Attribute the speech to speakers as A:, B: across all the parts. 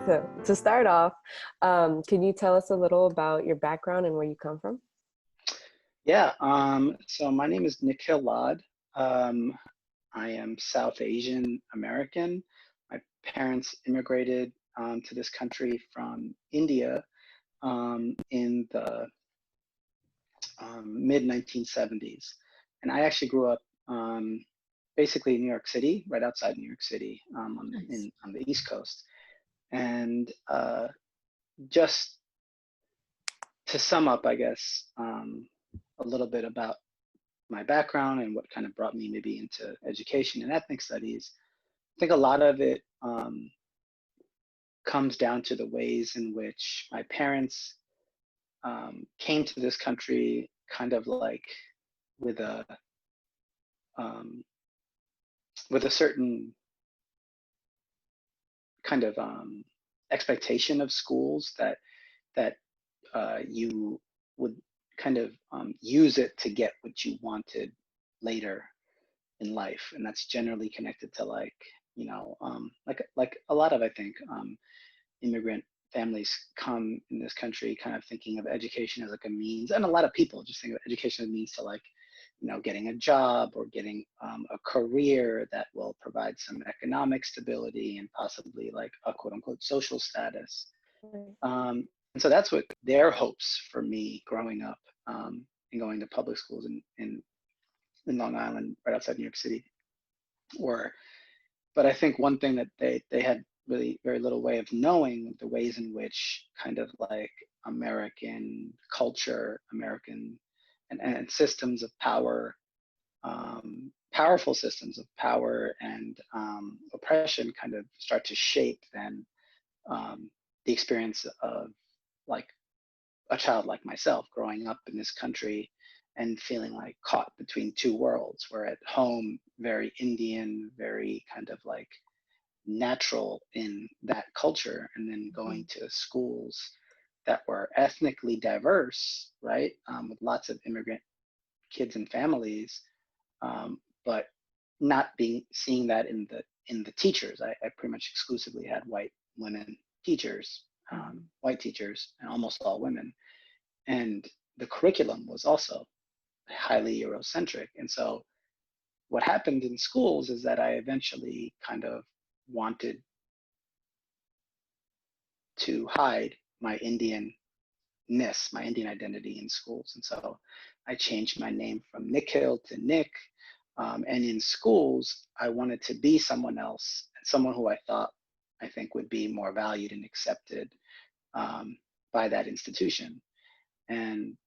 A: So to start off, can you tell us a little about your background and where you come from?
B: Yeah, so my name is Nikhil Laud. Um, I am South Asian American. My parents immigrated to this country from India in the mid 1970s. And I actually grew up basically in New York City, right outside New York City
C: Nice.
B: on the East Coast. And just to sum up, I guess, a little bit about my background and what kind of brought me maybe into education and ethnic studies, I think a lot of it comes down to the ways in which my parents came to this country kind of like with a um, with a certain kind of expectation of schools that you would kind of use it to get what you wanted later in life, and that's generally connected to like like a lot of I think immigrant families come in this country kind of thinking of education as like a means, and a lot of people just think of education as a means to like getting a job or getting a career that will provide some economic stability and possibly like a quote unquote social status.
A: Right.
B: And so that's what their hopes for me growing up and going to public schools in Long Island, right outside New York City, were. But I think one thing that they had really very little way of knowing the ways in which kind of like American culture, American and systems of power, powerful systems of power and oppression kind of start to shape then the experience of like a child like myself growing up in this country and feeling like caught between two worlds, where at home very Indian, very kind of like natural in that culture, and then going to schools that were ethnically diverse, right, with lots of immigrant kids and families, but not being seeing that in the teachers. I pretty much exclusively had white women teachers, white teachers, and almost all women, and the curriculum was also highly Eurocentric. And so what happened in schools is that I eventually kind of wanted to hide my Indianness, my Indian identity in schools. And so I changed my name from Nikhil to Nick. And in schools, I wanted to be someone else, someone who I think would be more valued and accepted by that institution. And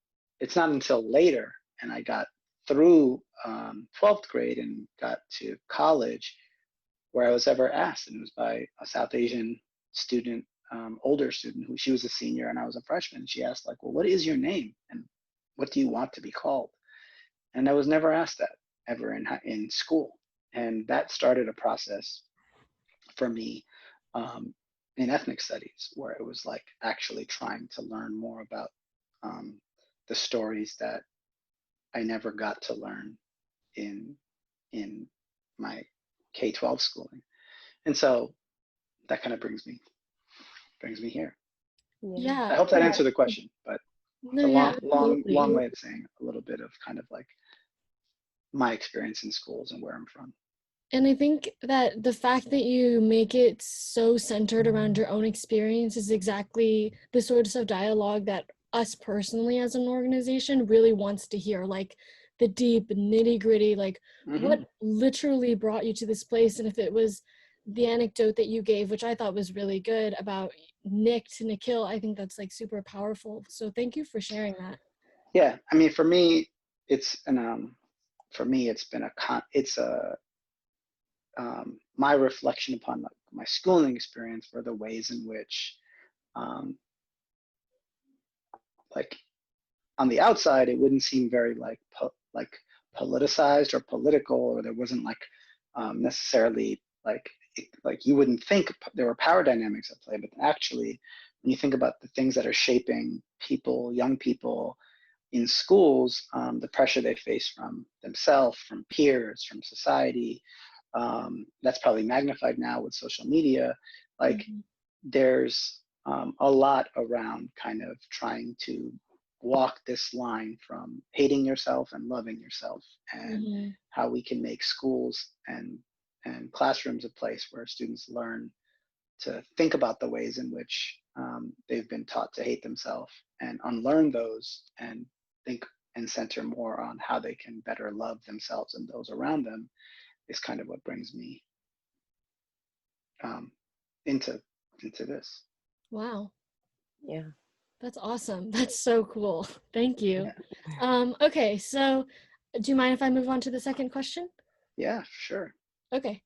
B: it's not until later, and I got through 12th grade and got to college, where I was ever asked, and it was by a South Asian student, older student, who she was a senior and I was a freshman. She asked like, well, what is your name and what do you want to be called? And I was never asked that ever in school. And that started a process for me in ethnic studies, where it was like actually trying to learn more about the stories that I never got to learn in my K-12 schooling. And so that kind of brings me here.
A: Yeah.
B: I hope that answered the question, but
C: No,
B: it's a
C: yeah,
B: long
C: absolutely.
B: way of saying a little bit of kind of like my experience in schools and where I'm from.
C: And I think that the fact that you make it so centered around your own experience is exactly the sorts of dialogue that us personally as an organization really wants to hear, like the deep nitty gritty, like
B: Mm-hmm.
C: what literally brought you to this place. And if it was the anecdote that you gave, which I thought was really good about Nick to Nikhil, I think that's like super powerful. So thank you for sharing that.
B: Yeah, I mean, for me, it's been my reflection upon my schooling experience for the ways in which, um, like on the outside, it wouldn't seem very like politicized or political, or there wasn't like necessarily like you wouldn't think there were power dynamics at play, but actually, when you think about the things that are shaping people, young people in schools, the pressure they face from themselves, from peers, from society, that's probably magnified now with social media. Like there's a lot around kind of trying to walk this line from hating yourself and loving yourself, and
C: Mm-hmm.
B: how we can make schools and classrooms a place where students learn to think about the ways in which they've been taught to hate themselves, and unlearn those and think and center more on how they can better love themselves and those around them, is kind of what brings me into this.
C: Wow.
A: Yeah.
C: That's awesome. That's so cool. Thank you.
B: Yeah,
C: Okay, so do you mind if I move on to the second question?
B: yeah, sure.
C: Okay.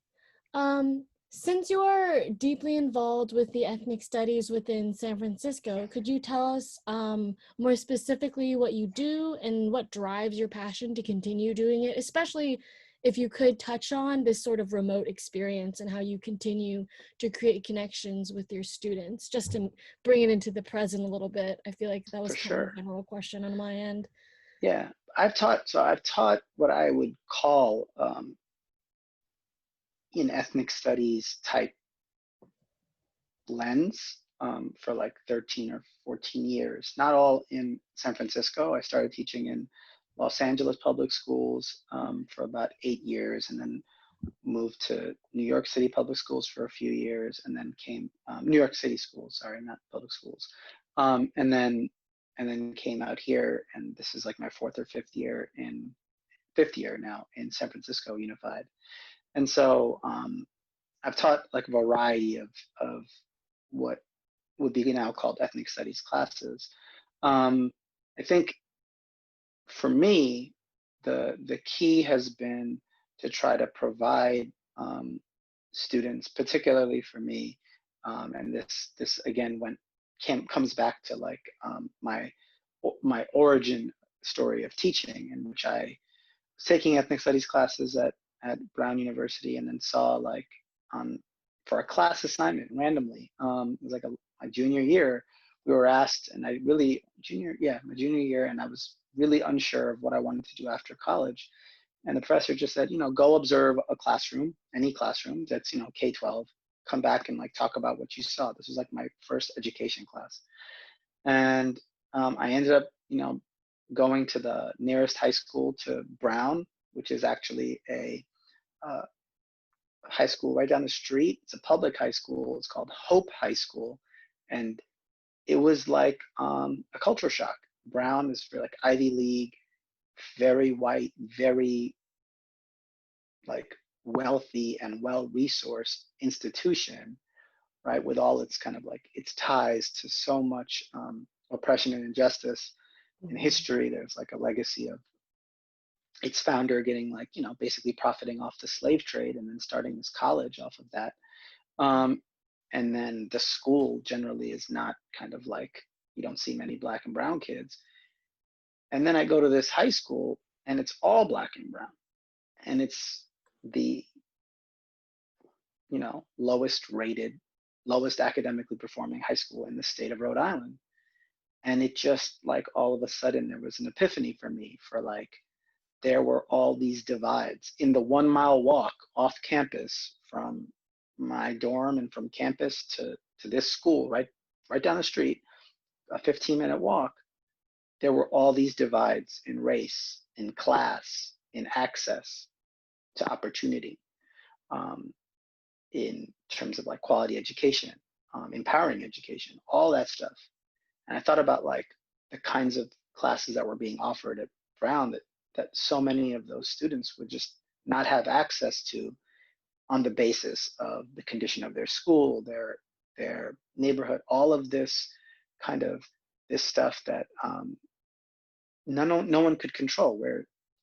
C: Since you are deeply involved with the ethnic studies within San Francisco, could you tell us more specifically what you do and what drives your passion to continue doing it, especially if you could touch on this sort of remote experience and how you continue to create connections with your students, just to bring it into the present a little bit. I feel like that was
B: For
C: kind of
B: sure.
C: a general question on my end.
B: Yeah, I've taught what I would call in ethnic studies type lens for like 13 or 14 years, not all in San Francisco. I started teaching in Los Angeles public schools for about 8 years, and then moved to New York City public schools for a few years, and then came New York City schools, sorry, not public schools, and then came out here, and this is like my fifth year now in San Francisco Unified. And so I've taught like a variety of what would be now called ethnic studies classes. I think for me, the key has been to try to provide students, particularly for me, and this again comes back to like my origin story of teaching, in which I was taking ethnic studies classes at Brown University, and then saw like for a class assignment randomly, it was like my junior year, we were asked, and my junior year, and I was really unsure of what I wanted to do after college. And the professor just said, go observe a classroom, any classroom that's, K-12, come back and like talk about what you saw. This was like my first education class. And I ended up, going to the nearest high school to Brown, which is actually a high school right down the street. It's a public high school. It's called Hope High School. And it was like a culture shock. Brown is for like Ivy League, very white, very like wealthy and well-resourced institution, right? With all its kind of like its ties to so much oppression and injustice in history. There's like a legacy of its founder getting like, basically profiting off the slave trade and then starting this college off of that. And then the school generally is not kind of like, you don't see many black and brown kids. And then I go to this high school and it's all black and brown. And it's the, lowest rated, lowest academically performing high school in the state of Rhode Island. And it just like all of a sudden there was an epiphany for me for like, there were all these divides in the 1 mile walk off campus from my dorm and from campus to this school, right down the street, a 15-minute walk. There were all these divides in race, in class, in access to opportunity, in terms of like quality education, empowering education, all that stuff. And I thought about like the kinds of classes that were being offered at Brown that so many of those students would just not have access to on the basis of the condition of their school, their neighborhood, all of this kind of this stuff that no one could control,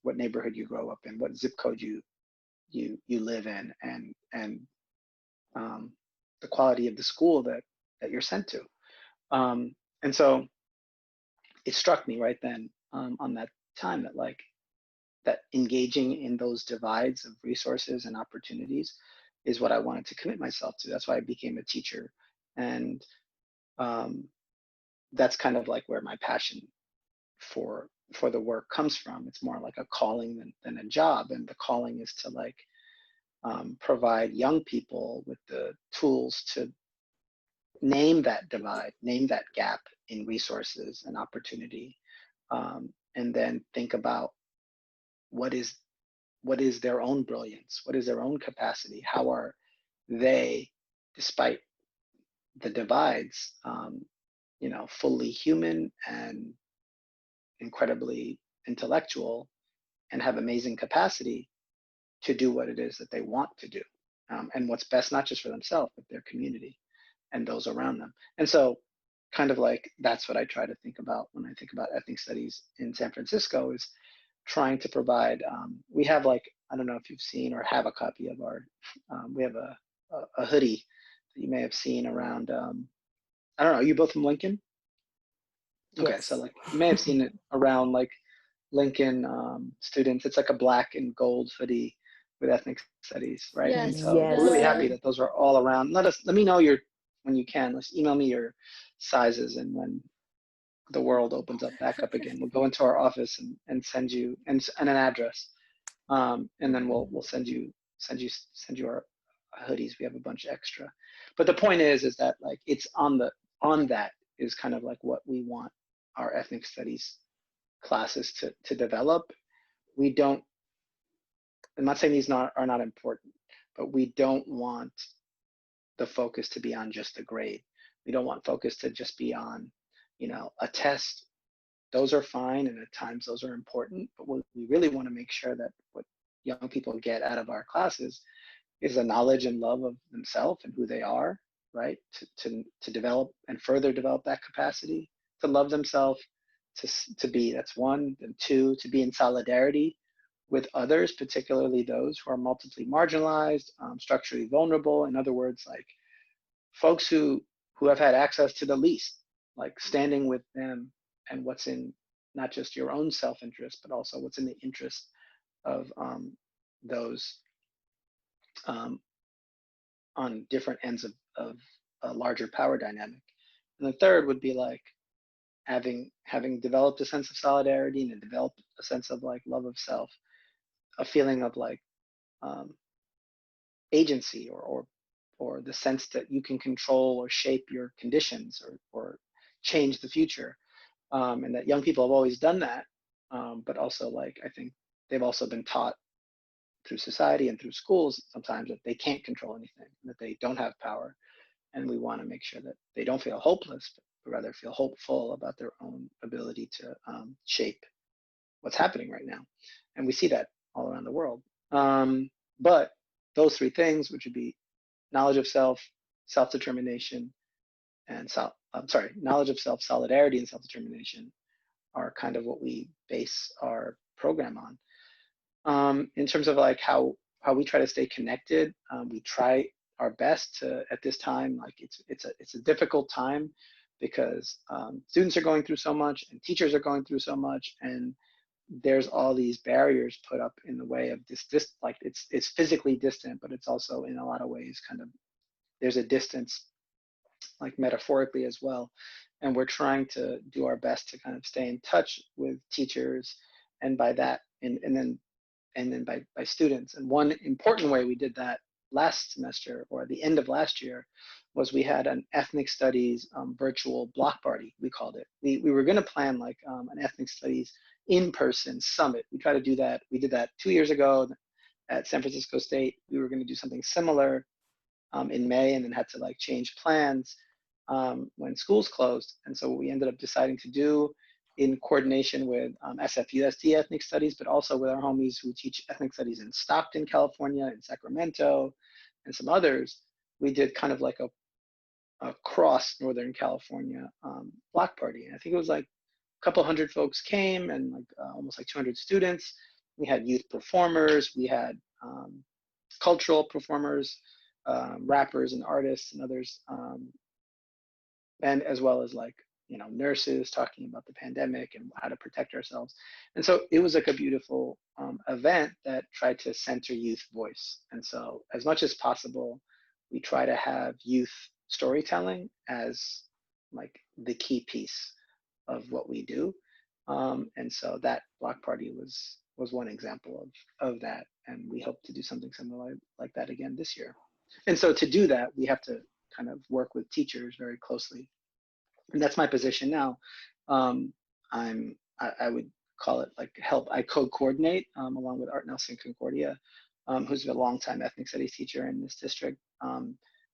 B: what neighborhood you grow up in, what zip code you live in, and the quality of the school that you're sent to. And so it struck me right then on that time that like that engaging in those divides of resources and opportunities is what I wanted to commit myself to. That's why I became a teacher. And that's kind of like where my passion for the work comes from. It's more like a calling than a job. And the calling is to like provide young people with the tools to name that divide, name that gap in resources and opportunity, and then think about what is their own brilliance, what is their own capacity, how are they, despite the divides, fully human and incredibly intellectual and have amazing capacity to do what it is that they want to do, and what's best, not just for themselves, but their community and those around them. And so kind of like that's what I try to think about when I think about ethnic studies in San Francisco, is trying to provide, we have like, I don't know if you've seen or have a copy of our, we have a hoodie that you may have seen around, I don't know, are you both from Lincoln? Okay, so
A: Yes.
B: like you may have seen it around like Lincoln students. It's like a black and gold hoodie with ethnic studies, right? And
C: Yes,
B: so we're
A: Yes.
B: really
C: the
B: happy that those are all around. Let me know your, when you can, let's email me your sizes, and when the world opens up back up again, we'll go into our office and send you and an address, and then we'll send you our hoodies. We have a bunch extra, but the point is that like it's on that is kind of like what we want our ethnic studies classes to develop. We don't, I'm not saying these are not important, but we don't want the focus to be on just the grade. We don't want focus to just be on, a test. Those are fine, and at times those are important, but what we really want to make sure that what young people get out of our classes is a knowledge and love of themselves and who they are, right? To develop and further develop that capacity to love themselves, to be, that's one, and two, to be in solidarity with others, particularly those who are multiply marginalized, structurally vulnerable. In other words, like folks who have had access to the least, like standing with them and what's in not just your own self-interest, but also what's in the interest of those on different ends of a larger power dynamic. And the third would be like having developed a sense of solidarity and developed a sense of like love of self, a feeling of like agency, or the sense that you can control or shape your conditions, or change the future, and that young people have always done that, but also like I think they've also been taught through society and through schools sometimes that they can't control anything, that they don't have power, and we want to make sure that they don't feel hopeless, but rather feel hopeful about their own ability to shape what's happening right now. And we see that all around the world. But those three things, which would be knowledge of self, self-determination, and knowledge of self, solidarity, and self-determination, are kind of what we base our program on. In terms of like how we try to stay connected, we try our best to, at this time, like it's a difficult time because students are going through so much and teachers are going through so much, and there's all these barriers put up in the way of this like it's physically distant, but it's also in a lot of ways kind of, there's a distance like metaphorically as well. And we're trying to do our best to kind of stay in touch with teachers, and by that, and then by students. And one important way we did that last semester, or the end of last year, was we had an ethnic studies virtual block party, we called it. We were going to plan like an ethnic studies in-person summit. We tried to do that. We did that 2 years ago at San Francisco State. We were going to do something similar in May, and then had to like change plans when schools closed. And so what we ended up deciding to do, in coordination with SFUSD Ethnic Studies, but also with our homies who teach ethnic studies in Stockton, California, in Sacramento, and some others, we did kind of like a cross Northern California block party. And I think it was like a couple hundred folks came, and like almost like 200 students. We had youth performers, we had cultural performers, rappers and artists and others, and as well as like, nurses talking about the pandemic and how to protect ourselves. And so it was like a beautiful event that tried to center youth voice. And so as much as possible, we try to have youth storytelling as like the key piece of what we do. And so that block party was one example of that. And we hope to do something similar like that again this year. And so to do that, we have to kind of work with teachers very closely. And that's my position now. I would call it like I co-coordinate along with Art Nelson Concordia, who's a longtime ethnic studies teacher in this district,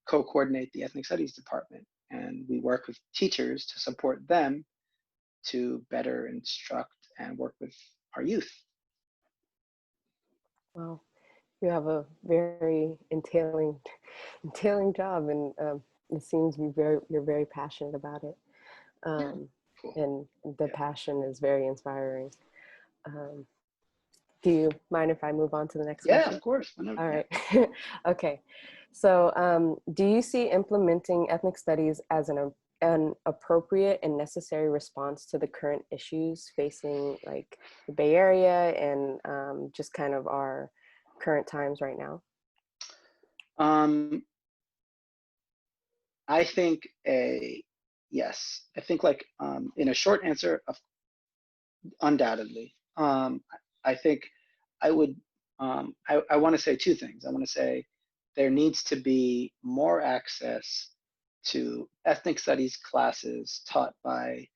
B: co-coordinate the ethnic studies department. And we work with teachers to support them to better instruct and work with our youth.
A: Wow, you have a very entailing job, and it seems you're very passionate about it.
B: Cool.
A: And the passion is very inspiring. Do you mind if I move on to the next question?
B: Yeah, of course.
A: All right. Okay. So do you see implementing ethnic studies as an appropriate and necessary response to the current issues facing like the Bay Area and just kind of our current times right now?
B: I think yes. I think like in a short answer, undoubtedly. I think I would, I want to say two things. I want to say there needs to be more access to ethnic studies classes taught by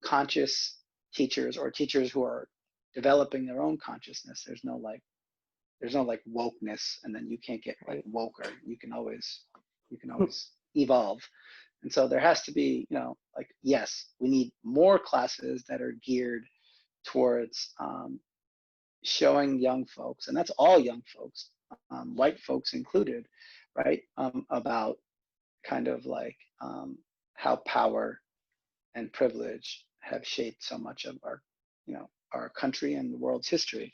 B: conscious teachers or teachers who are developing their own consciousness. There's no like wokeness, and then you can't get like woker. You can always evolve. And so there has to be, like, yes, we need more classes that are geared towards showing young folks, and that's all young folks, white folks included, right, about kind of like how power and privilege have shaped so much of our country and the world's history.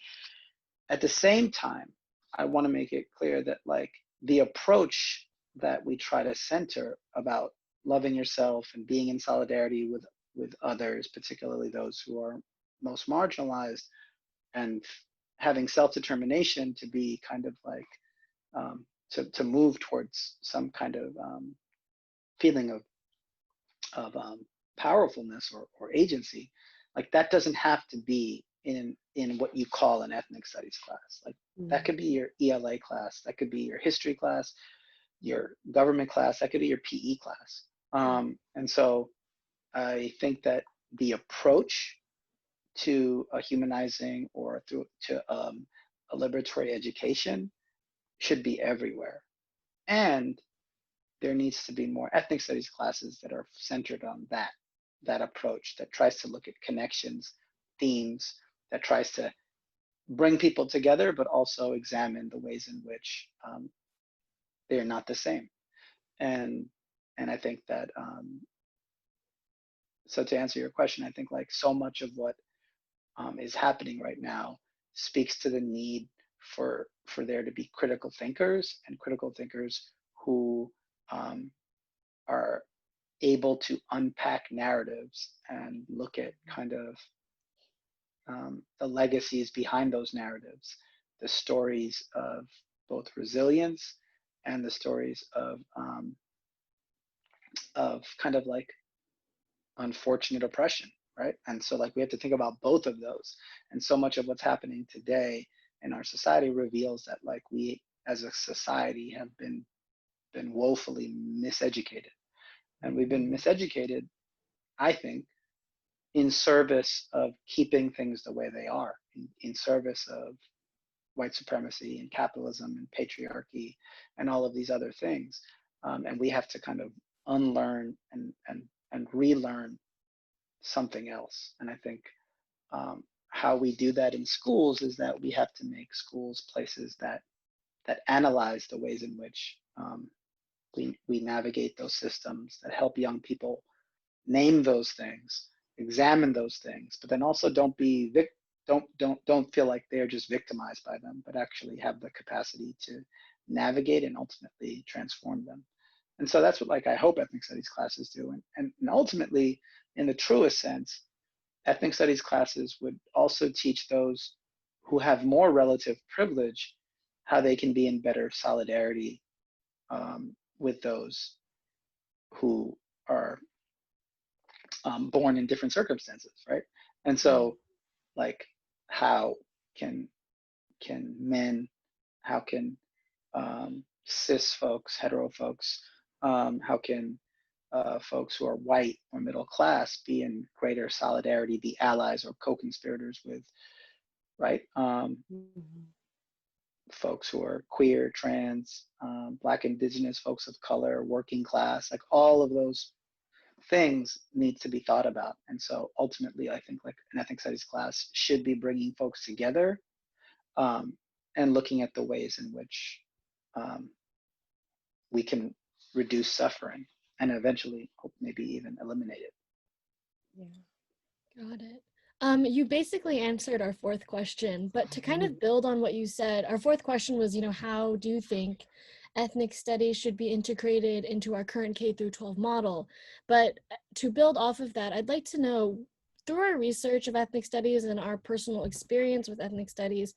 B: At the same time, I want to make it clear that like the approach that we try to center about loving yourself and being in solidarity with others, particularly those who are most marginalized, and having self-determination to be kind of like to move towards some kind of feeling of powerfulness or agency, like that doesn't have to be in what you call an ethnic studies class. Like that could be your ELA class, that could be your history class, your government class, that could be your PE class. And so I think that the approach to a humanizing or to a liberatory education should be everywhere. And there needs to be more ethnic studies classes that are centered on that approach, that tries to look at connections, themes, that tries to bring people together, but also examine the ways in which they are not the same. And I think that, so to answer your question, I think like so much of what is happening right now speaks to the need for there to be critical thinkers, and critical thinkers who are able to unpack narratives and look at kind of the legacies behind those narratives, the stories of both resilience and the stories of kind of like unfortunate oppression, right? And so like we have to think about both of those. And so much of what's happening today in our society reveals that like we as a society have been woefully miseducated. And we've been miseducated, I think, in service of keeping things the way they are, in service of white supremacy and capitalism and patriarchy and all of these other things. And we have to kind of unlearn and relearn something else. And I think how we do that in schools is that we have to make schools places that analyze the ways in which we navigate those systems, that help young people name those things, examine those things, but then also don't feel like they're just victimized by them, but actually have the capacity to navigate and ultimately transform them. And so that's what like I hope ethnic studies classes do. And ultimately, in the truest sense, ethnic studies classes would also teach those who have more relative privilege how they can be in better solidarity with those who are born in different circumstances, right? And so, like, how can men, how can cis folks, hetero folks, How can folks who are white or middle class be in greater solidarity, be allies or co-conspirators with, right? Folks who are queer, trans, Black, Indigenous, folks of color, working class, like all of those things need to be thought about. And so ultimately, I think like an ethnic studies class should be bringing folks together and looking at the ways in which we can reduce suffering and eventually hope maybe even eliminate it.
C: Yeah. Got it. You basically answered our fourth question, but to kind of build on what you said, our fourth question was, how do you think ethnic studies should be integrated into our current K through 12 model? But to build off of that, I'd like to know, through our research of ethnic studies and our personal experience with ethnic studies,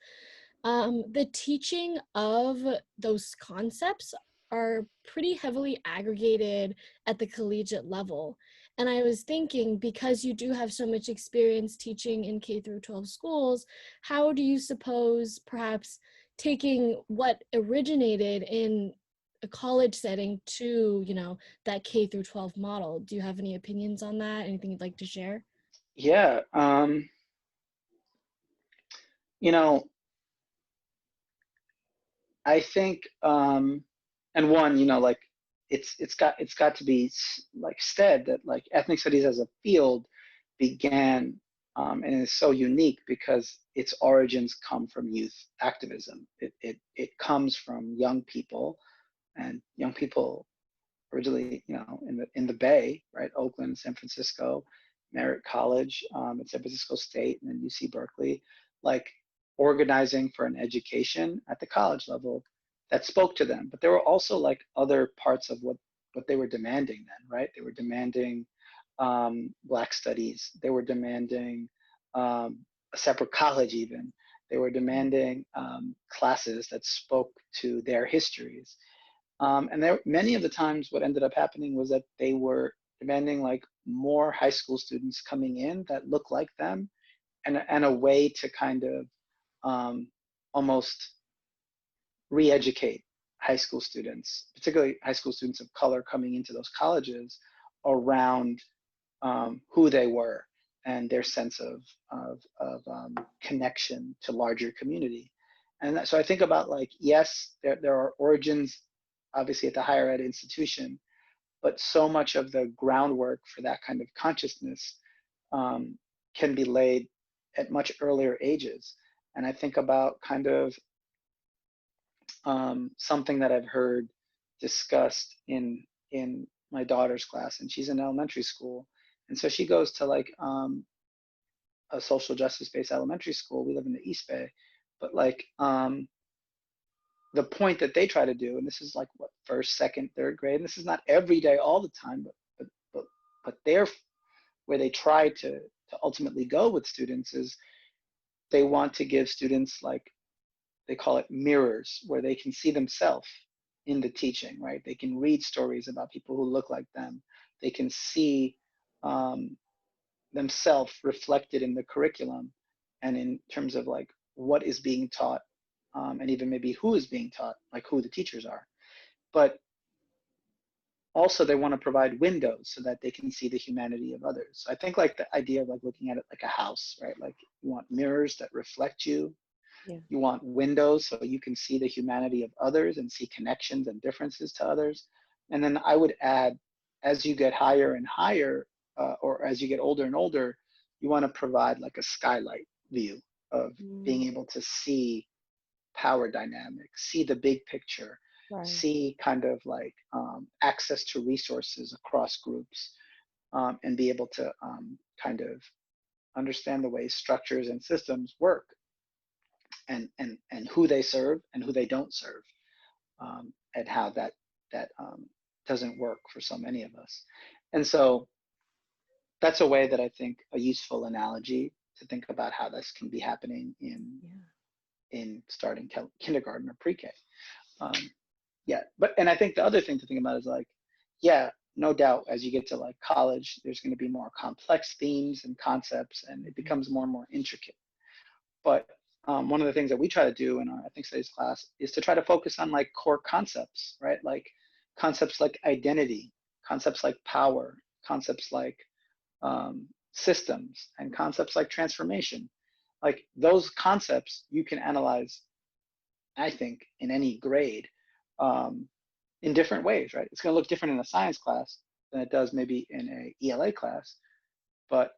C: the teaching of those concepts are pretty heavily aggregated at the collegiate level. And I was thinking, because you do have so much experience teaching in K through 12 schools, how do you suppose perhaps taking what originated in a college setting to, that K through 12 model? Do you have any opinions on that? Anything you'd like to share?
B: Yeah, I think, and one, like it's got to be like said that like ethnic studies as a field began and is so unique because its origins come from youth activism. It comes from young people, and young people originally, in the Bay, right, Oakland, San Francisco, Merritt College, at San Francisco State, and then UC Berkeley, like organizing for an education at the college level that spoke to them. But there were also like other parts of what they were demanding then, right? They were demanding Black studies. They were demanding a separate college even. They were demanding classes that spoke to their histories. And there, many of the times what ended up happening was that they were demanding like more high school students coming in that look like them, and a way to kind of almost re-educate high school students, particularly high school students of color coming into those colleges, around who they were and their sense of connection to larger community. And so I think about like, yes, there are origins obviously at the higher ed institution, but so much of the groundwork for that kind of consciousness can be laid at much earlier ages. And I think about kind of something that I've heard discussed in my daughter's class, and she's in elementary school. And so she goes to like a social justice-based elementary school. We live in the East Bay, but like the point that they try to do, and this is like what, first, second, third grade, and this is not every day all the time, but they're where they try to ultimately go with students is they want to give students, like they call it mirrors, where they can see themselves in the teaching, right? They can read stories about people who look like them. They can see themselves reflected in the curriculum and in terms of like what is being taught, and even maybe who is being taught, like who the teachers are. But also they want to provide windows so that they can see the humanity of others. So I think like the idea of like looking at it like a house, right? Like you want mirrors that reflect you. Yeah. You want windows so you can see the humanity of others and see connections and differences to others. And then I would add, as you get higher and higher, or as you get older and older, you want to provide like a skylight view of being able to see power dynamics, see the big picture, right. See kind of like access to resources across groups, and be able to kind of understand the way structures and systems work, and who they serve and who they don't serve, and how that doesn't work for so many of us. And so that's a way that I think a useful analogy to think about how this can be happening in starting kindergarten or pre-K. And I think the other thing to think about is like, no doubt as you get to like college, there's going to be more complex themes and concepts, and it becomes more and more intricate. But one of the things that we try to do in our ethnic studies class is to try to focus on like core concepts, right? Like concepts like identity, concepts like power, concepts like systems, and concepts like transformation. Like those concepts you can analyze, I think, in any grade in different ways, right? It's going to look different in a science class than it does maybe in a ELA class. But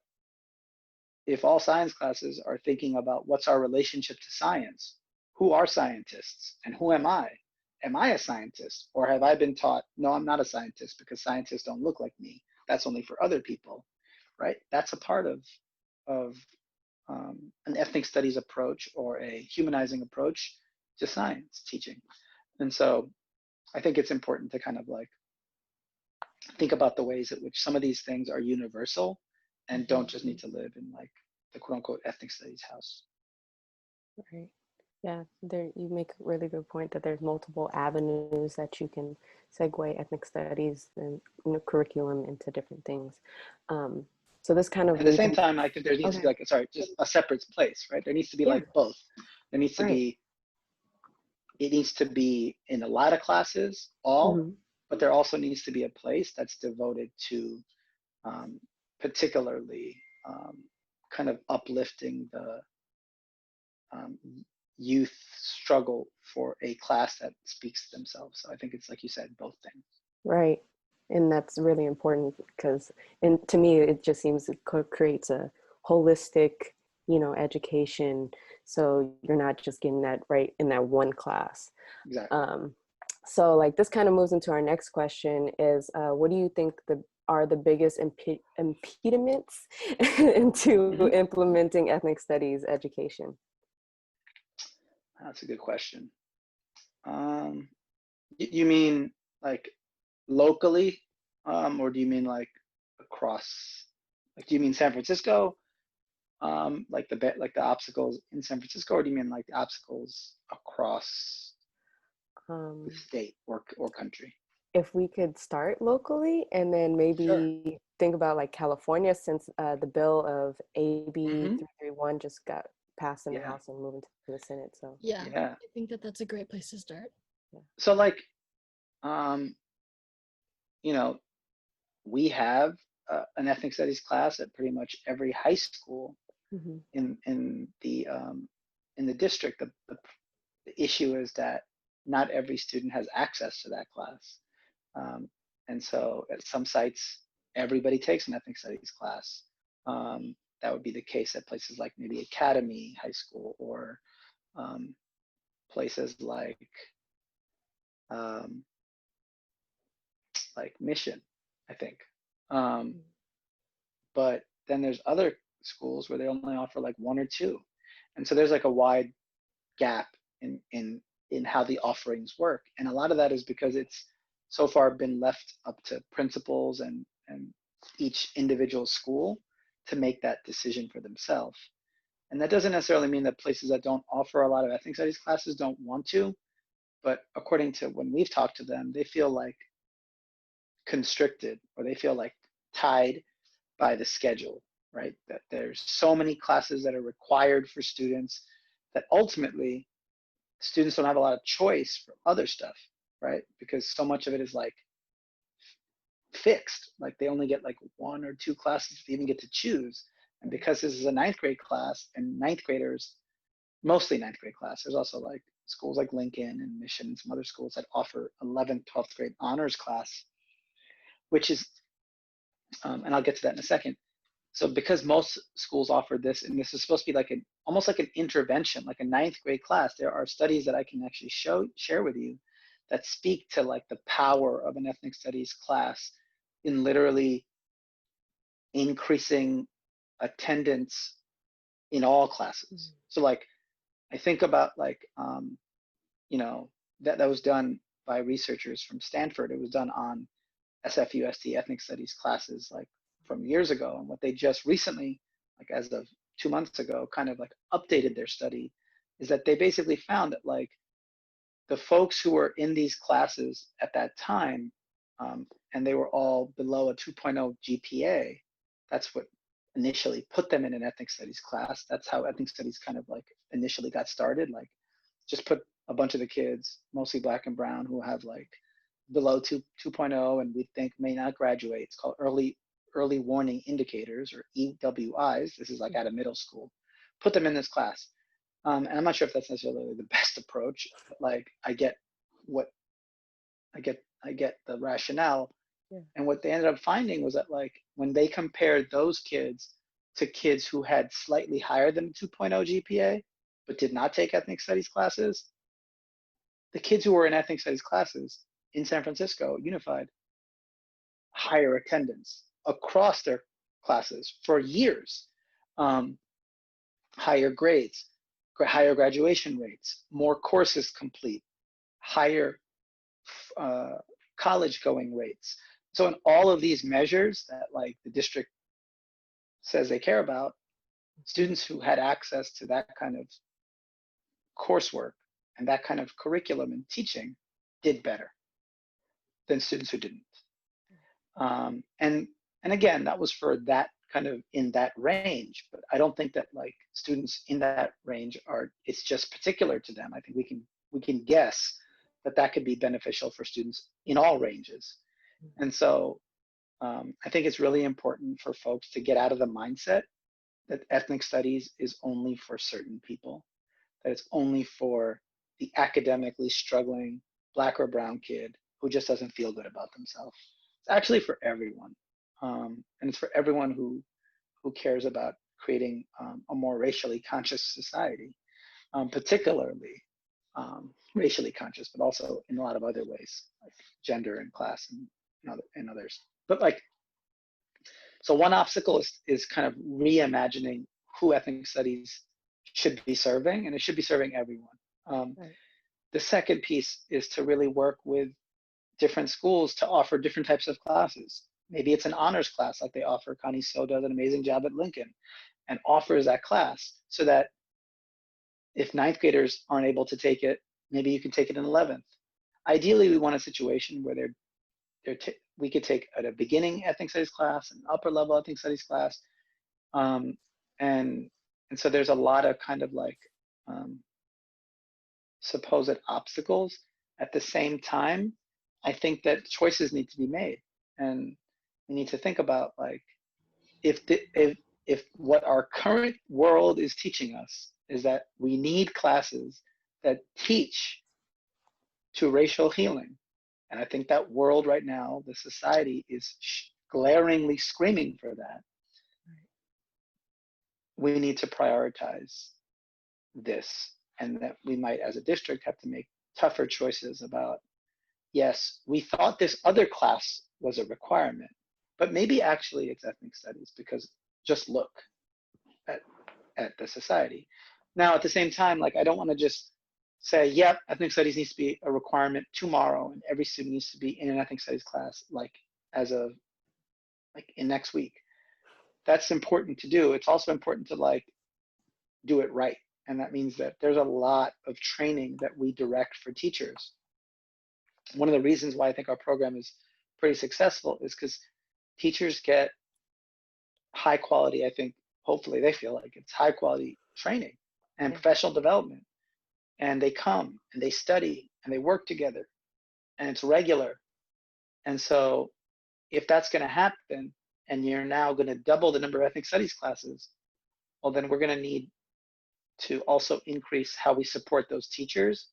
B: if all science classes are thinking about what's our relationship to science, who are scientists and who am I? Am I a scientist, or have I been taught, no, I'm not a scientist because scientists don't look like me. That's only for other people, right? That's a part of an ethnic studies approach or a humanizing approach to science teaching. And so I think it's important to kind of like think about the ways in which some of these things are universal and don't just need to live in like the quote unquote ethnic studies house.
A: Right. Yeah, there you make a really good point that there's multiple avenues that you can segue ethnic studies and curriculum into different things. So this kind of
B: At the
A: leads
B: same
A: into,
B: time, I think there needs to be like, sorry, just a separate place, right? There needs to be
A: yeah,
B: like both. There needs to
A: right.
B: be, it needs to be in a lot of classes, all, but there also needs to be a place that's devoted to particularly kind of uplifting the youth struggle for a class that speaks to themselves. So I think it's like you said, both things.
A: Right. And that's really important because, and to me, it just seems it creates a holistic, education. So you're not just getting that right in that one class.
B: Exactly.
A: So like this kind of moves into our next question is, what do you think are the biggest impediments into implementing ethnic studies education?
B: That's a good question. You mean like locally, or do you mean like across? Like, do you mean San Francisco, like the obstacles in San Francisco, or do you mean like the obstacles across the state or country?
A: If we could start locally and then
B: Sure.
A: maybe think about like California, since the bill of AB 331 just got passed in the
B: Yeah.
A: House and moving to the Senate. So
C: Yeah,
B: Yeah.
C: I think that's a great place to start.
B: So like, we have an ethnic studies class at pretty much every high school in the district. The issue is that not every student has access to that class, and so at some sites everybody takes an ethnic studies class. That would be the case at places like maybe Academy High School, or places like Mission, I think. But then there's other schools where they only offer like one or two, and so there's like a wide gap in how the offerings work, and a lot of that is because it's so far been left up to principals and each individual school to make that decision for themselves. And that doesn't necessarily mean that places that don't offer a lot of ethnic studies classes don't want to, but according to when we've talked to them, they feel like constricted, or they feel like tied by the schedule, right? That there's so many classes that are required for students that ultimately students don't have a lot of choice for other stuff, right? Because so much of it is like fixed. Like they only get like one or two classes they even get to choose. And because this is a ninth grade class, and ninth graders, mostly ninth grade class, there's also like schools like Lincoln and Mission and some other schools that offer 11th, 12th grade honors class, which is, and I'll get to that in a second. So because most schools offer this, and this is supposed to be like almost like an intervention, like a ninth grade class, there are studies that I can actually share with you that speak to like the power of an ethnic studies class in literally increasing attendance in all classes. So like, I think about like, that was done by researchers from Stanford. It was done on SFUSD ethnic studies classes like from years ago. And what they just recently, like as of 2 months ago, kind of like updated their study, is that they basically found that like the folks who were in these classes at that time, and they were all below a 2.0 GPA, that's what initially put them in an ethnic studies class. That's how ethnic studies kind of like initially got started. Like just put a bunch of the kids, mostly Black and brown, who have like below 2.0 and we think may not graduate. It's called early warning indicators, or EWIs. This is like at a middle school. Put them in this class. And I'm not sure if that's necessarily the best approach, but like I get the rationale.
A: Yeah.
B: And what they ended up finding was that like when they compared those kids to kids who had slightly higher than 2.0 GPA, but did not take ethnic studies classes, the kids who were in ethnic studies classes in San Francisco Unified, higher attendance across their classes for years, higher grades, higher graduation rates, more courses complete, higher college going rates. So in all of these measures that like the district says they care about, students who had access to that kind of coursework and that kind of curriculum and teaching did better than students who didn't. And again, that was for that kind of in that range, but I don't think that like students in that range it's just particular to them. I think we can guess that could be beneficial for students in all ranges. And so I think it's really important for folks to get out of the mindset that ethnic studies is only for certain people, that it's only for the academically struggling Black or brown kid who just doesn't feel good about themselves. It's actually for everyone. And it's for everyone who cares about creating a more racially conscious society, particularly racially conscious, but also in a lot of other ways, like gender and class and others. But like, so one obstacle is kind of reimagining who ethnic studies should be serving, and it should be serving everyone. Right. The second piece is to really work with different schools to offer different types of classes. Maybe it's an honors class like they offer. Connie So does an amazing job at Lincoln and offers that class so that if ninth graders aren't able to take it, maybe you can take it in 11th. Ideally, we want a situation where we could take at a beginning ethnic studies class, an upper level ethnic studies class. And so there's a lot of kind of like supposed obstacles. At the same time, I think that choices need to be made. And we need to think about like, if what our current world is teaching us is that we need classes that teach to racial healing. And I think that world right now, the society is glaringly screaming for that. We need to prioritize this, and that we might as a district have to make tougher choices about, yes, we thought this other class was a requirement, but maybe actually it's ethnic studies, because just look at the society. Now, at the same time, like I don't want to just say, yep, ethnic studies needs to be a requirement tomorrow, and every student needs to be in an ethnic studies class like in next week. That's important to do. It's also important to like do it right. And that means that there's a lot of training that we direct for teachers. One of the reasons why I think our program is pretty successful is because teachers get high quality, I think, hopefully they feel like it's high quality training and professional development. And they come and they study and they work together and it's regular. And so if that's going to happen and you're now going to double the number of ethnic studies classes, well, then we're going to need to also increase how we support those teachers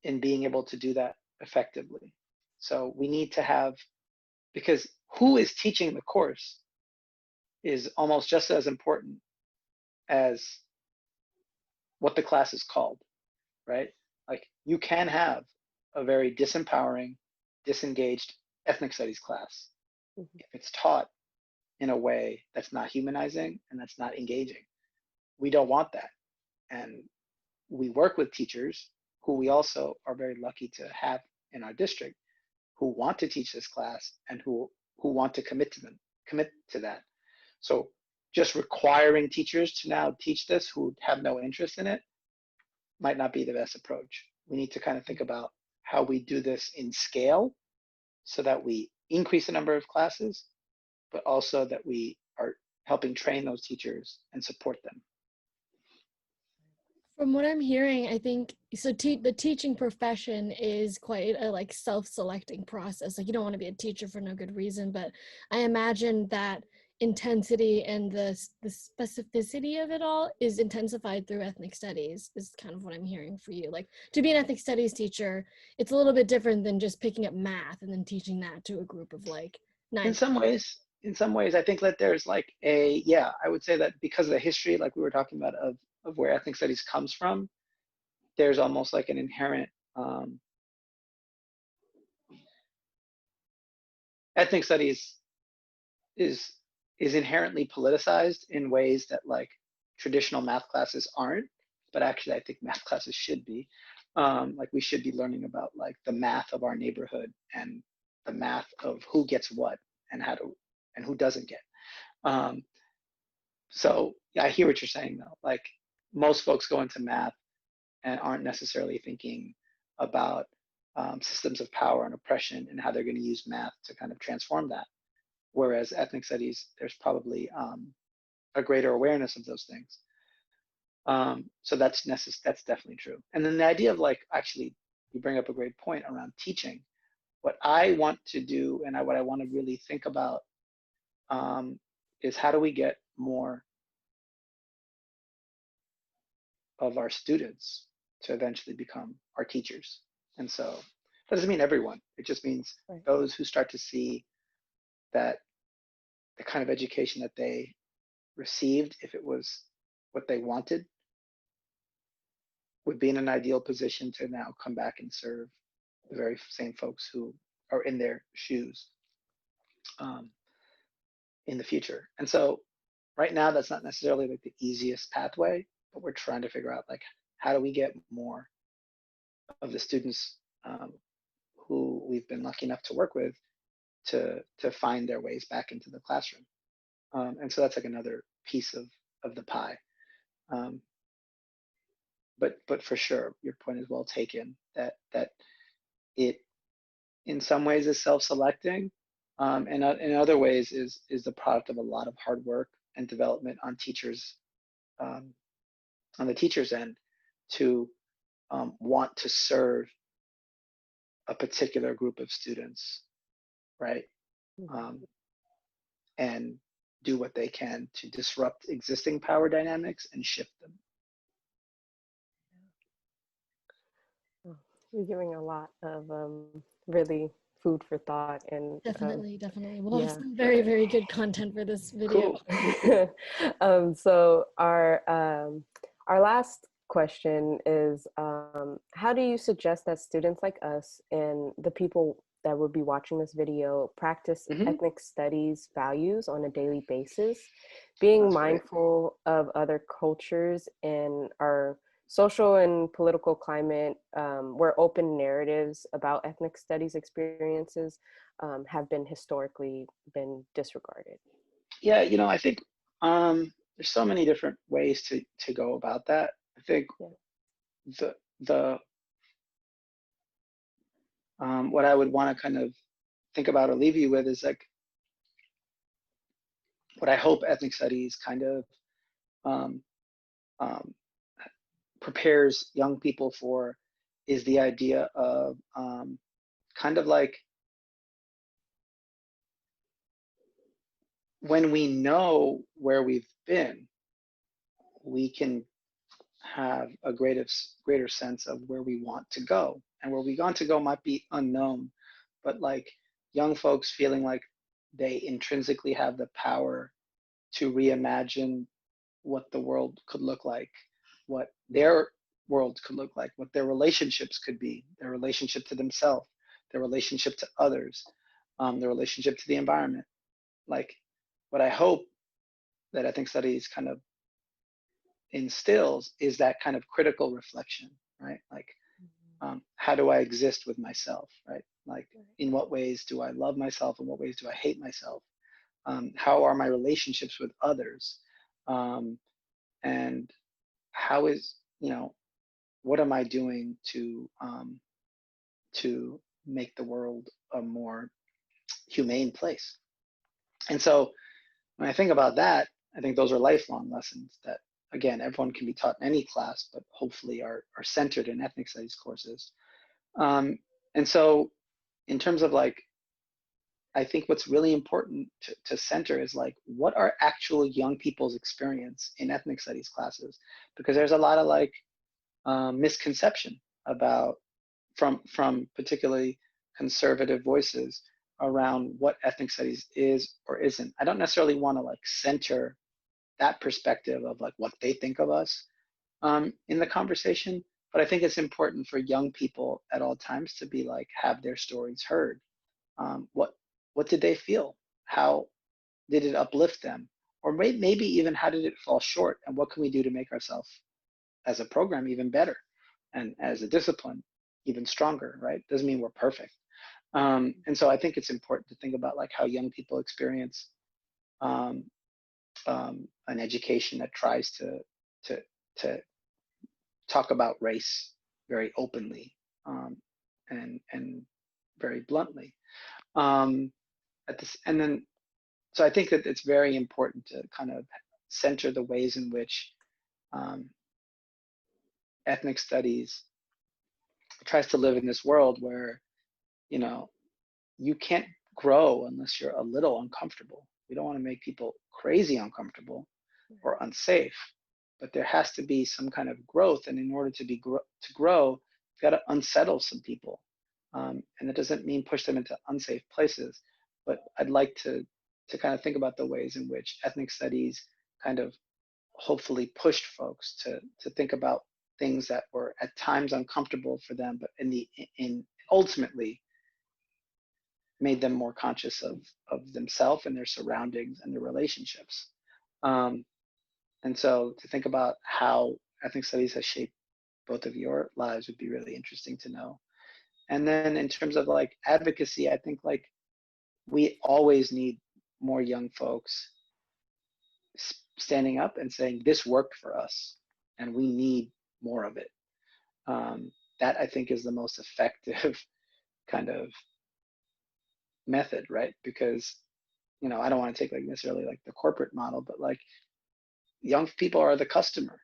B: in being able to do that effectively. So we need to have, because who is teaching the course is almost just as important as what the class is called, right? Like you can have a very disempowering, disengaged ethnic studies class if it's taught in a way that's not humanizing and that's not engaging. We don't want that. And we work with teachers who we also are very lucky to have in our district who want to teach this class and who want to commit to that. So just requiring teachers to now teach this who have no interest in it might not be the best approach. We need to kind of think about how we do this in scale so that we increase the number of classes, but also that we are helping train those teachers and support them.
C: From what I'm hearing, I think so. The teaching profession is quite a like self-selecting process. Like you don't want to be a teacher for no good reason, but I imagine that intensity and the specificity of it all is intensified through ethnic studies. Is kind of what I'm hearing for you. Like to be an ethnic studies teacher, it's a little bit different than just picking up math and then teaching that to a group of like
B: In
C: 9.
B: some ways, I think that there's like yeah, I would say that because of the history, like we were talking about, of where ethnic studies comes from, there's almost like an inherent ethnic studies is inherently politicized in ways that like traditional math classes aren't, but actually I think math classes should be. Like we should be learning about like the math of our neighborhood and the math of who gets what and how to and who doesn't get. Um, so yeah, I hear what you're saying though. Like most folks go into math and aren't necessarily thinking about systems of power and oppression and how they're going to use math to kind of transform that. Whereas ethnic studies, there's probably a greater awareness of those things. So that's definitely true. And then the idea of like, actually, you bring up a great point around teaching. What I want to do and what I want to really think about is how do we get more of our students to eventually become our teachers. And so that doesn't mean everyone. It just means
A: Right.
B: those who start to see that the kind of education that they received, if it was what they wanted, would be in an ideal position to now come back and serve the very same folks who are in their shoes in the future. And so right now, that's not necessarily like the easiest pathway, but we're trying to figure out like, how do we get more of the students who we've been lucky enough to work with to find their ways back into the classroom. And so that's like another piece of the pie. But for sure, your point is well taken, that it in some ways is self-selecting, and in other ways is the product of a lot of hard work and development on teachers, on the teacher's end, to want to serve a particular group of students, right? And do what they can to disrupt existing power dynamics and shift them.
A: You're giving a lot of really food for thought, and
C: Definitely. We'll have
A: yeah.
C: some very, very good content for this video.
B: Cool.
A: So our last question is, how do you suggest that students like us and the people that will be watching this video practice ethnic studies values on a daily basis, being
B: That's
A: mindful of other cultures and our social and political climate, where open narratives about ethnic studies experiences have been historically been disregarded?
B: Yeah, I think there's so many different ways to go about that. I think the what I would want to kind of think about or leave you with is like what I hope ethnic studies kind of um, prepares young people for is the idea of kind of like when we know where we've been, we can have a greater sense of where we want to go. And where we want to go might be unknown, but like young folks feeling like they intrinsically have the power to reimagine what the world could look like, what their world could look like, what their relationships could be, their relationship to themselves, their relationship to others, their relationship to the environment. Like what I hope that ethnic studies kind of instills is that kind of critical reflection, right? Like, how do I exist with myself, right? Like, in what ways do I love myself? In what ways do I hate myself? How are my relationships with others? And how is, what am I doing to make the world a more humane place? And so when I think about that, I think those are lifelong lessons that again, everyone can be taught in any class, but hopefully are centered in ethnic studies courses. And so in terms of like, I think what's really important to center is like, what are actual young people's experience in ethnic studies classes? Because there's a lot of like misconception about, from particularly conservative voices around what ethnic studies is or isn't. I don't necessarily want to like center that perspective of like what they think of us in the conversation, but I think it's important for young people at all times to be like, have their stories heard. What did they feel? How did it uplift them? Or maybe even how did it fall short? And what can we do to make ourselves as a program even better, and as a discipline even stronger, right? Doesn't mean we're perfect. And so I think it's important to think about like how young people experience an education that tries to talk about race very openly and very bluntly. And then, so I think that it's very important to kind of center the ways in which ethnic studies tries to live in this world where, you know, you can't grow unless you're a little uncomfortable. We don't want to make people crazy uncomfortable or unsafe, but there has to be some kind of growth. And in order to grow, you've got to unsettle some people. And it doesn't mean push them into unsafe places, but I'd like to kind of think about the ways in which ethnic studies kind of hopefully pushed folks to think about things that were at times uncomfortable for them, but in ultimately made them more conscious of themselves and their surroundings and their relationships. And so to think about how ethnic studies has shaped both of your lives would be really interesting to know. And then in terms of like advocacy, I think like we always need more young folks standing up and saying, this worked for us and we need more of it. That I think is the most effective kind of method, right? Because, you know, I don't want to take like necessarily like the corporate model, but like young people are the customer.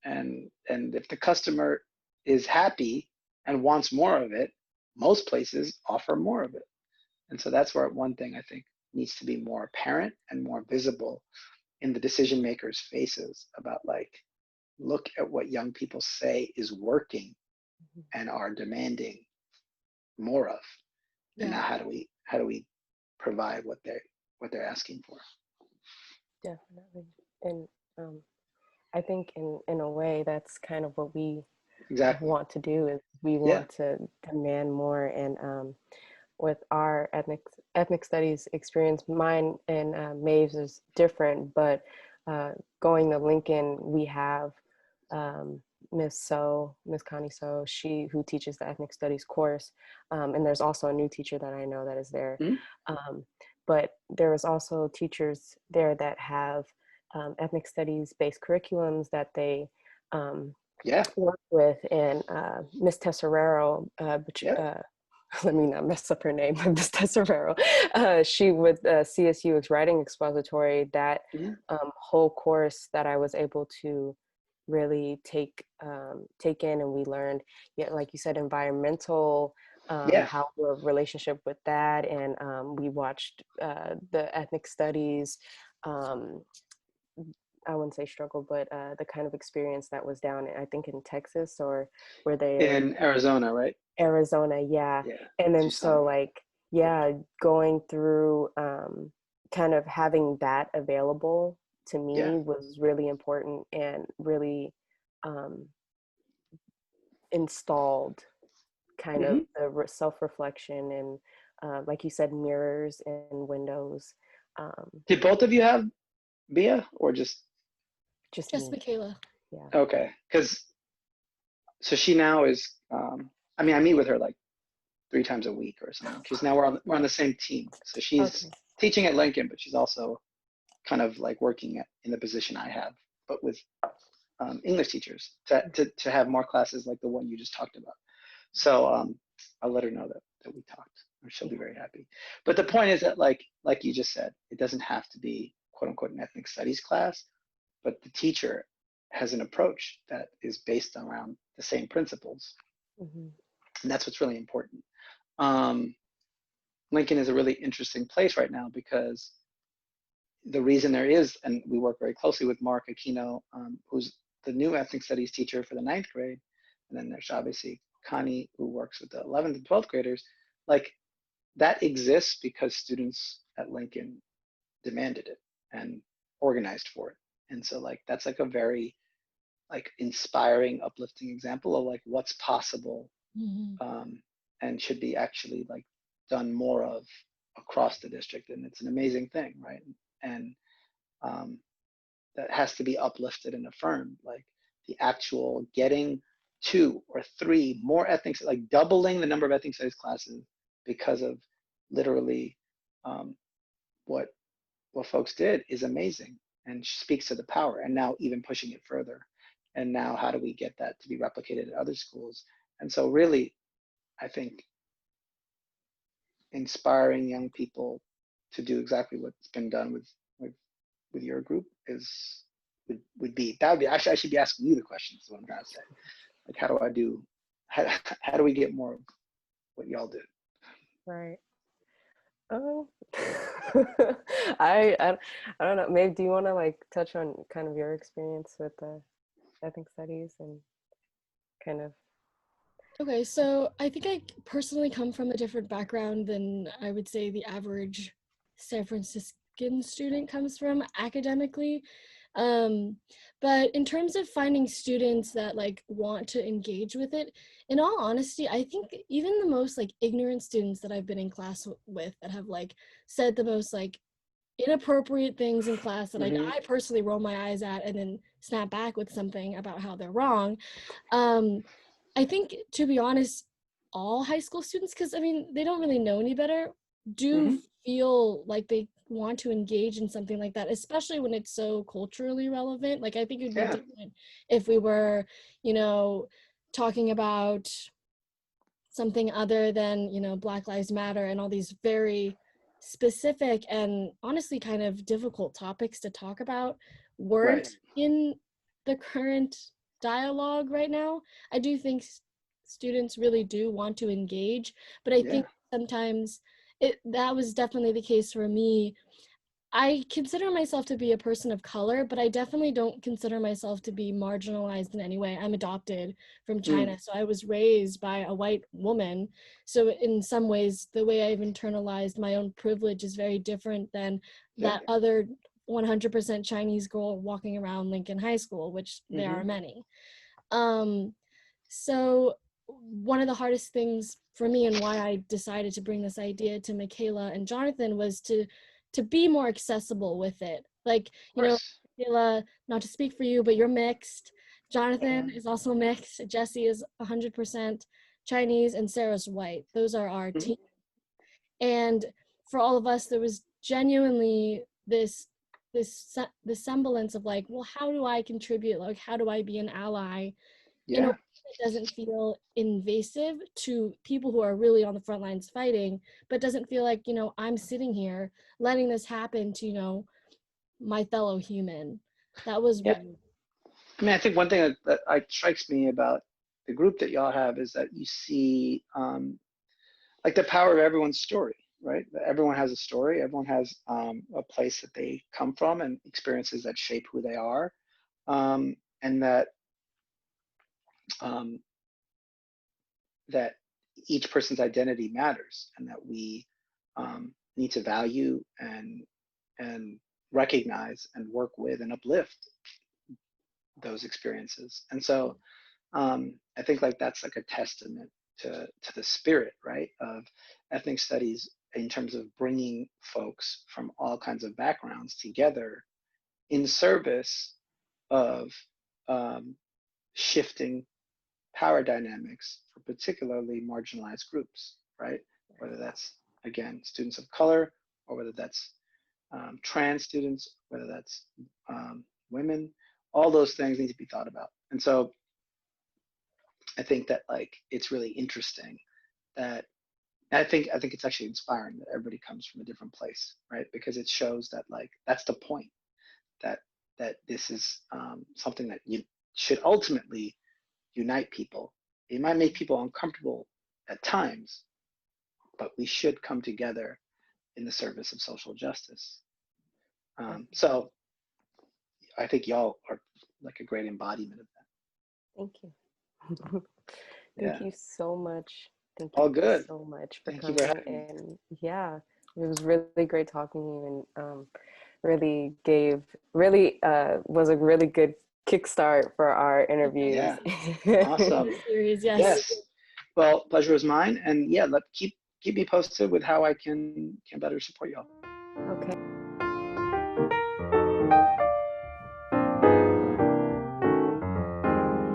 B: And if the customer is happy and wants more of it, most places offer more of it. And so that's where one thing I think needs to be more apparent and more visible in the decision makers' faces about like, look at what young people say is working and are demanding more of. And now how do we provide what they're asking for?
A: Definitely. And I think in a way that's kind of what we
B: exactly
A: want to do, is we want to demand more. And with our ethnic studies experience, mine and Maeve's is different, but going to Lincoln, we have Miss Connie So, who teaches the ethnic studies course, and there's also a new teacher that I know that is there. But there is also teachers there that have ethnic studies based curriculums that they work with. And Miss Tesserero, let me not mess up her name, Miss Tesserero, she with CSU's writing expository, that whole course that I was able to really take in, and we learned, like you said, environmental, how the relationship with that, and we watched the ethnic studies, I wouldn't say struggle, but the kind of experience that was down, I think in Texas, or where they
B: in Arizona, right?
A: Arizona, and then so like going through kind of having that available to me was really important, and really installed kind of the self-reflection, and like you said, mirrors and windows.
B: Did both of you have Bia, or just
C: Michaela?
B: Okay, because so she now is I mean, I meet with her like 3 times a week or something, because now we're on the same team. So she's teaching at Lincoln, but she's also kind of like working in the position I have, but with English teachers to have more classes like the one you just talked about. So I'll let her know that we talked, or she'll be very happy. But the point is that like you just said, it doesn't have to be quote unquote an ethnic studies class, but the teacher has an approach that is based around the same principles.
A: Mm-hmm.
B: And that's what's really important. Lincoln is a really interesting place right now because the reason there is, and we work very closely with Mark Aquino, who's the new ethnic studies teacher for the 9th grade. And then there's obviously Connie, who works with the 11th and 12th graders. Like, that exists because students at Lincoln demanded it and organized for it. And so like, that's like a very like inspiring, uplifting example of like what's possible, and should be actually like done more of across the district. And it's an amazing thing, right? And that has to be uplifted and affirmed, like the actual getting 2 or 3 more ethnic, like doubling the number of ethnic studies classes because of literally what folks did is amazing and speaks to the power. And now even pushing it further. And now how do we get that to be replicated at other schools? And so really, I think inspiring young people to do exactly what's been done with your group would be, that would be, actually I should be asking you the questions, is what I'm trying to say. Like, how do we get more of what y'all did?
A: Right. Oh, I don't know. Maybe do you want to like touch on kind of your experience with the ethnic studies and kind of?
C: Okay, so I think I personally come from a different background than I would say the average San Franciscan student comes from academically. But in terms of finding students that like want to engage with it, in all honesty, I think even the most like ignorant students that I've been in class with that have like said the most like inappropriate things in class that I personally roll my eyes at and then snap back with something about how they're wrong. I think, to be honest, all high school students, because I mean, they don't really know any better, do feel like they want to engage in something like that, especially when it's so culturally relevant. Like, I think it would be different if we were, you know, talking about something other than, you know, Black Lives Matter and all these very specific and honestly kind of difficult topics to talk about weren't in the current dialogue right now. I do think students really do want to engage, but I think sometimes that was definitely the case for me. I consider myself to be a person of color, but I definitely don't consider myself to be marginalized in any way. I'm adopted from China, so I was raised by a white woman. So in some ways, the way I've internalized my own privilege is very different than that other 100% Chinese girl walking around Lincoln High School, which there are many. So one of the hardest things for me and why I decided to bring this idea to Michaela and Jonathan was to be more accessible with it. Like, you know, Michaela, not to speak for you, but you're mixed. Jonathan is also mixed. Jesse is 100% Chinese, and Sarah's white. Those are our team. And for all of us, there was genuinely this semblance of like, well, how do I contribute? Like, how do I be an ally in a way that doesn't feel invasive to people who are really on the front lines fighting, but doesn't feel like, you know, I'm sitting here letting this happen to, you know, my fellow human. That was really.
B: I mean, I think one thing that strikes me about the group that y'all have is that you see like the power of everyone's story, right? That everyone has a story. Everyone has a place that they come from and experiences that shape who they are, and that that each person's identity matters, and that we need to value and recognize and work with and uplift those experiences. And so I think like that's like a testament to the spirit, right, of ethnic studies in terms of bringing folks from all kinds of backgrounds together in service of shifting power dynamics for particularly marginalized groups, right? Whether that's, again, students of color, or whether that's trans students, whether that's women, all those things need to be thought about. And so I think that like, it's really interesting that, I think it's actually inspiring that everybody comes from a different place, right? Because it shows that like, that's the point, that that this is something that you should ultimately unite people. It might make people uncomfortable at times, but we should come together in the service of social justice. So I think y'all are like a great embodiment of that.
A: Thank you.
B: Yeah.
A: Thank you so much. Thank
B: All
A: you
B: good.
A: so much for
B: Thank you
A: coming.
B: for having me.
A: And yeah, it was really great talking to you, and really was a really good kickstart for our interviews.
B: Yeah. Awesome.
C: Series, yes.
B: Yes. Well, pleasure was mine. And yeah, keep me posted with how I can better support y'all.
A: Okay.